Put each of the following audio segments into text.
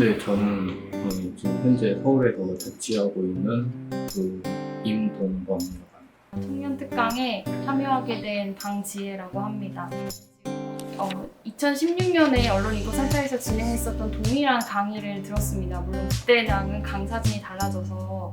네, 저는 지금 현재 서울에서 자취하고 있는 임동범입니다. 청년 특강에 참여하게 된 방지혜라고 합니다. 2016년에 언론인권센터에서 진행했었던 동일한 강의를 들었습니다. 물론 그때랑은 강사진이 달라져서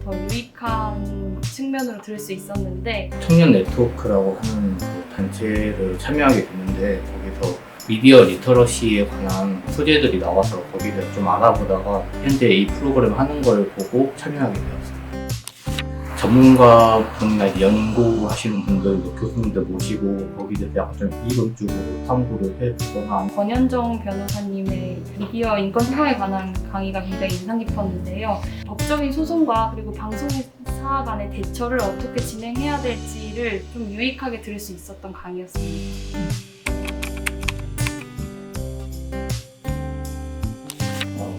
더 유익한 측면으로 들을 수 있었는데, 청년 네트워크라고 하는 단체를 참여하게 됐는데 거기서 미디어 리터러시에 관한 소재들이 나와서 거기에 대해서 좀 알아보다가 현재 이 프로그램 하는 걸 보고 참여하게 되었어요. 전문가분이나 연구하시는 분들, 교수님들 모시고 거기에 대해서 약간 좀 이론적으로 탐구를 해보거나 권현정 변호사님의 미디어 인권 소송에 관한 강의가 굉장히 인상 깊었는데요. 법적인 소송과 그리고 방송사 간의 대처를 어떻게 진행해야 될지를 좀 유익하게 들을 수 있었던 강의였습니다.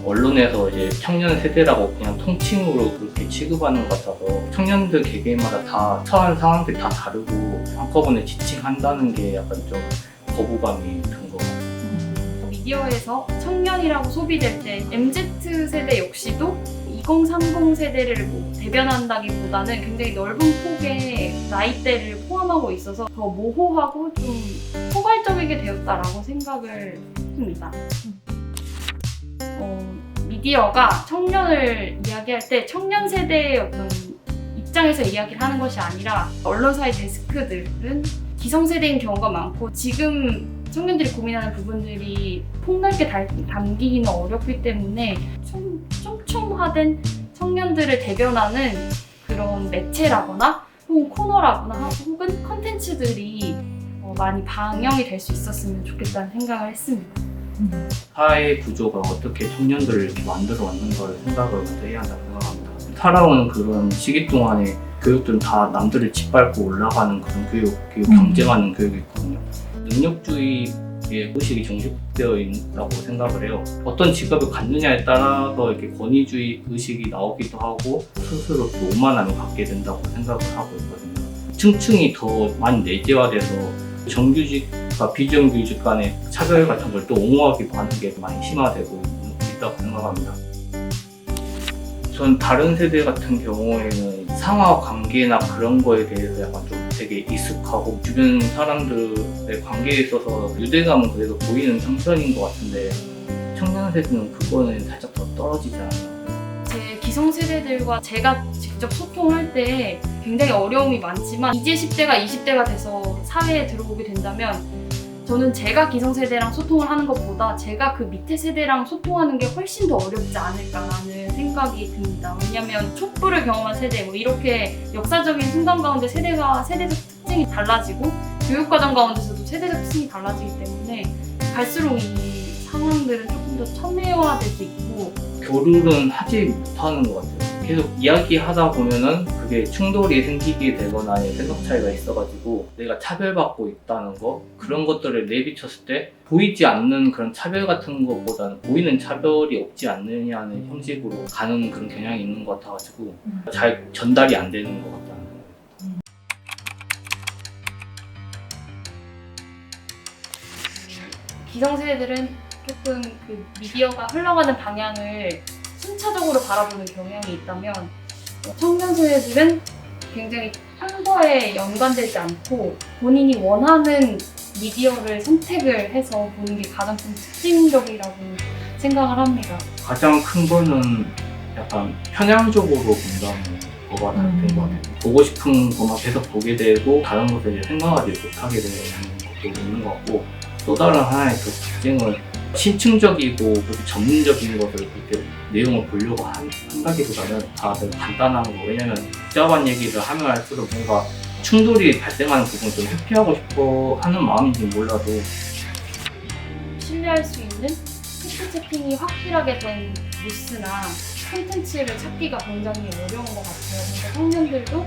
언론에서 이제 청년 세대라고 그냥 통칭으로 그렇게 취급하는 것 같아서 청년들 개개인마다 다 처한 상황들이 다 다르고 한꺼번에 지칭한다는 게 약간 좀 거부감이 든 것 같아요. 미디어에서 청년이라고 소비될 때 MZ세대 역시도 2030 세대를 대변한다기보다는 굉장히 넓은 폭의 나이대를 포함하고 있어서 더 모호하고 좀 포괄적이게 되었다라고 생각을 했습니다. 미디어가 청년을 이야기할 때 청년 세대의 어떤 입장에서 이야기를 하는 것이 아니라 언론사의 데스크들은 기성세대인 경우가 많고 지금 청년들이 고민하는 부분들이 폭넓게 담기기는 어렵기 때문에 좀 촘촘화된 청년들을 대변하는 그런 매체라거나 혹은 코너라거나 혹은 컨텐츠들이 많이 방영이 될 수 있었으면 좋겠다는 생각을 했습니다. 사회 구조가 어떻게 청년들을 이렇게 만들어 왔는가를 생각을 먼저 해야 한다고 생각합니다. 살아오는 그런 시기 동안에 교육들은 다 남들을 짓밟고 올라가는 그런 교육 경쟁하는 교육이 있거든요. 능력주의의 의식이 정식되어 있다고 생각을 해요. 어떤 직업을 갖느냐에 따라서 이렇게 권위주의 의식이 나오기도 하고 스스로 또 오만함을 갖게 된다고 생각을 하고 있거든요. 층층이 더 많이 내재화돼서 정규직과 비정규직 간의 차별 같은 걸 또 옹호하기도 하는 게 많이 심화되고 있다고 생각합니다. 전 다른 세대 같은 경우에는 상하 관계나 그런 거에 대해서 약간 좀 되게 익숙하고 주변 사람들의 관계에 있어서 유대감은 그래도 보이는 형편인 것 같은데 청년 세대는 그거는 살짝 더 떨어지지 않나요? 제 기성세대들과 제가 직접 소통할 때 굉장히 어려움이 많지만 이제 10대가 20대가 돼서 사회에 들어오게 된다면 저는 제가 기성세대랑 소통을 하는 것보다 제가 그 밑에 세대랑 소통하는 게 훨씬 더 어렵지 않을까라는 생각이 듭니다. 왜냐하면 촛불을 경험한 세대, 이렇게 역사적인 순간 가운데 세대적 특징이 달라지고 교육과정 가운데서도 세대적 특징이 달라지기 때문에 갈수록 이 상황들은 조금 더 첨예화될 수 있고 교류는 하지 못하는 것 같아요. 계속 이야기하다 보면은 그게 충돌이 생기게 되거나 생각 차이가 있어가지고 내가 차별받고 있다는 거 그런 것들을 내비쳤을 때 보이지 않는 그런 차별 같은 것보다는 보이는 차별이 없지 않느냐는 형식으로 가는 그런 경향이 있는 것 같아가지고 잘 전달이 안 되는 것 같다는 거예요. 기성세대들은 조금 그 미디어가 흘러가는 방향을 순차적으로 바라보는 경향이 있다면 청년 세대들은 굉장히 한 거에 연관되지 않고 본인이 원하는 미디어를 선택을 해서 보는 게 가장 좀 특징적이라고 생각을 합니다. 가장 큰 거는 약간 편향적으로 본다는 거가 된 것 같아요. 보고 싶은 것만 계속 보게 되고 다른 것을 생각하지 못하게 되는 것도 있는 것 같고 또 다른 하나의 그 특징은 신층적이고 그렇게 전문적인 것을 그렇게 내용을 보려고 한다기보다는 다들 간단한 거. 왜냐면 복잡한 얘기를 하면 할수록 뭔가 충돌이 발생하는 부분을 좀 회피하고 싶어 하는 마음인지 몰라도 신뢰할 수 있는 팩트 체킹이 확실하게 된 뉴스나 콘텐츠를 찾기가 굉장히 어려운 것 같아요. 그러니까 청년들도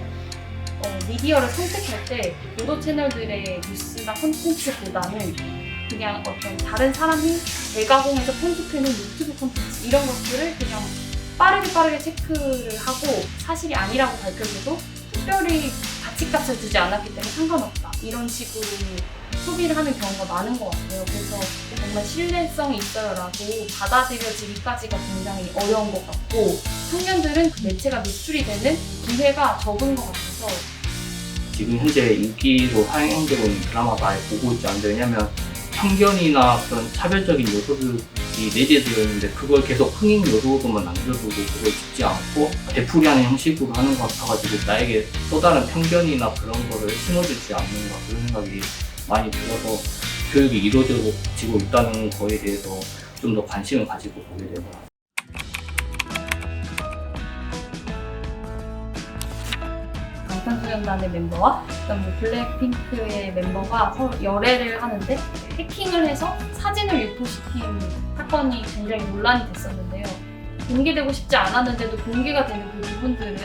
미디어를 선택할 때 보도 채널들의 뉴스나 콘텐츠보다는 그냥 어떤 다른 사람이 재가공해서 편집해놓은 유튜브 콘텐츠 이런 것들을 그냥 빠르게 체크를 하고 사실이 아니라고 밝혀줘도 특별히 가치값을 주지 않았기 때문에 상관없다 이런 식으로 소비를 하는 경우가 많은 것 같아요. 그래서 정말 신뢰성이 있어요라고 받아들여지기까지가 굉장히 어려운 것 같고, 청년들은 그 매체가 노출이 되는 기회가 적은 것 같아서 지금 현재 인기로 상영되고 있는 드라마도 아예 보고 있지 않는데, 왜냐면 편견이나 그런 차별적인 요소들이 내재되어 있는데 그걸 계속 흥행 요소로만 남겨두고 그걸 짚지 않고 되풀이하는 형식으로 하는 것 같아가지고 나에게 또 다른 편견이나 그런 거를 심어주지 않는가, 그런 생각이 많이 들어서 교육이 이루어지고 있다는 거에 대해서 좀 더 관심을 가지고 보게 되고. 방탄소년단의 멤버와 그다음에 블랙핑크의 멤버가 서로 열애를 하는데 해킹을 해서 사진을 유포시킨 사건이 굉장히 논란이 됐었는데요. 공개되고 싶지 않았는데도 공개가 되는 그 부분들은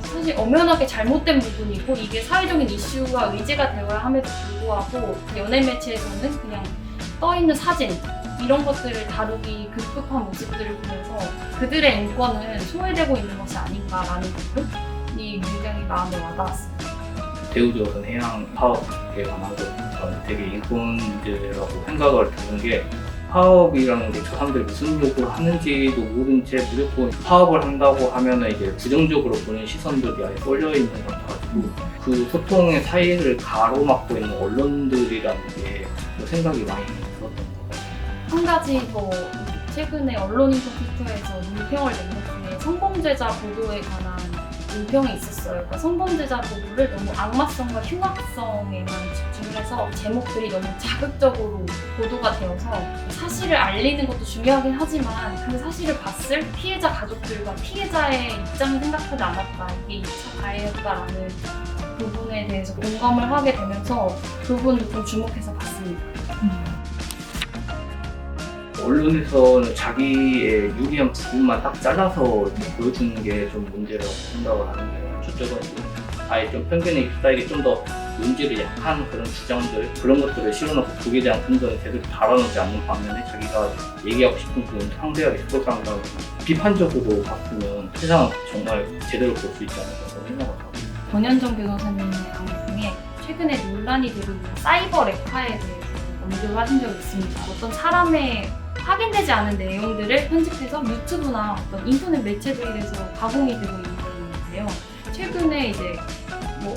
사실 엄연하게 잘못된 부분이고, 이게 사회적인 이슈와 의제가 되어야 함에도 불구하고 연예 매체에서는 그냥 떠있는 사진 이런 것들을 다루기 급급한 모습들을 보면서 그들의 인권은 소외되고 있는 것이 아닌가라는 부분이 굉장히 마음에 와닿았습니다. 대우조선 해양 파업에 관한 거 되게 인권 문제라고 생각을 드는 게, 파업이라는 게 저 사람들이 무슨 욕을 하는지도 모른 채 무조건 파업을 한다고 하면은 이제 부정적으로 보는 시선들이 아예 쏠려 있는 것 같아가지고, 그 소통의 사이를 가로막고 있는 언론들이라는 게 생각이 많이 들었던 것 같아요. 한 가지 더 최근에 언론인터뷰에서 논평을 낸 것 중에 성범죄자 보도에 관한 논평이 있었어요. 그러니까 성범죄자 보도를 너무 악마성과 흉악성에만 집중을 해서 제목들이 너무 자극적으로 보도가 되어서 사실을 알리는 것도 중요하긴 하지만 그 사실을 봤을 피해자 가족들과 피해자의 입장을 생각하지 않았다, 이게 2차 가해였다라는 부분에 대해서 공감을 하게 되면서 그 부분도 좀 주목해서 봤습니다. 언론에서는 자기의 유리한 부분만 딱 잘라서 보여주는 게 좀 문제라고 생각을 하는데요. 저쪽은 아예 좀 편견에 휩싸이게 좀 더 논지를 약한 그런 주장들, 그런 것들을 실어놓고 그에 대한 근거는 제대로 다뤄놓지 않는 반면에 자기가 얘기하고 싶은 부분 상대하게 소상하고 비판적으로 봤으면 세상은 정말 제대로 볼 수 있지 않을까 생각을 하고. 권현정 변호사님의 강의 중에 최근에 논란이 되고 있는 사이버 렉화에 대해서 언급을 하신 적이 있습니다. 어떤 사람의 확인되지 않은 내용들을 편집해서 유튜브나 어떤 인터넷 매체들에서 가공이 되고 있는 건데요. 최근에 이제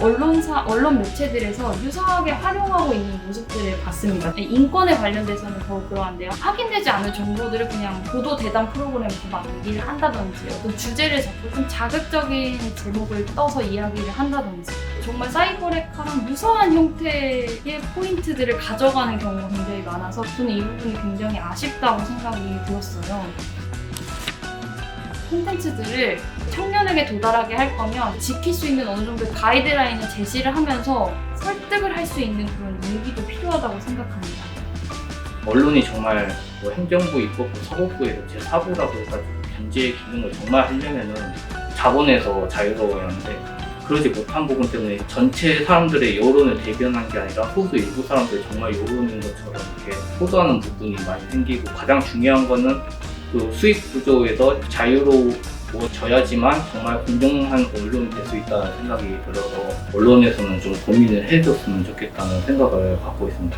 언론 매체들에서 유사하게 활용하고 있는 모습들을 봤습니다. 인권에 관련돼서는 더욱 그러한데요. 확인되지 않은 정보들을 그냥 보도 대담 프로그램에서 막 얘기를 한다든지, 어떤 주제를 잡고 좀 자극적인 제목을 떠서 이야기를 한다든지, 정말 사이버렉화랑 유사한 형태의 포인트들을 가져가는 경우가 굉장히 많아서 저는 이 부분이 굉장히 아쉽다고 생각이 들었어요. 콘텐츠들을 청년에게 도달하게 할 거면 지킬 수 있는 어느 정도의 가이드라인을 제시를 하면서 설득을 할 수 있는 그런 용기도 필요하다고 생각합니다. 언론이 정말 행정부, 입법부, 사법부에서 제4부라고 해가지고 견제 기능을 정말 하려면은 자본에서 자유로워야 하는데, 그러지 못한 부분 때문에 전체 사람들의 여론을 대변한 게 아니라 소수 일부 사람들이 정말 여론인 것처럼 이렇게 호도하는 부분이 많이 생기고, 가장 중요한 거는 그 수익 구조에서 자유로워져야지만 정말 공정한 언론이 될 수 있다는 생각이 들어서 언론에서는 좀 고민을 해줬으면 좋겠다는 생각을 갖고 있습니다.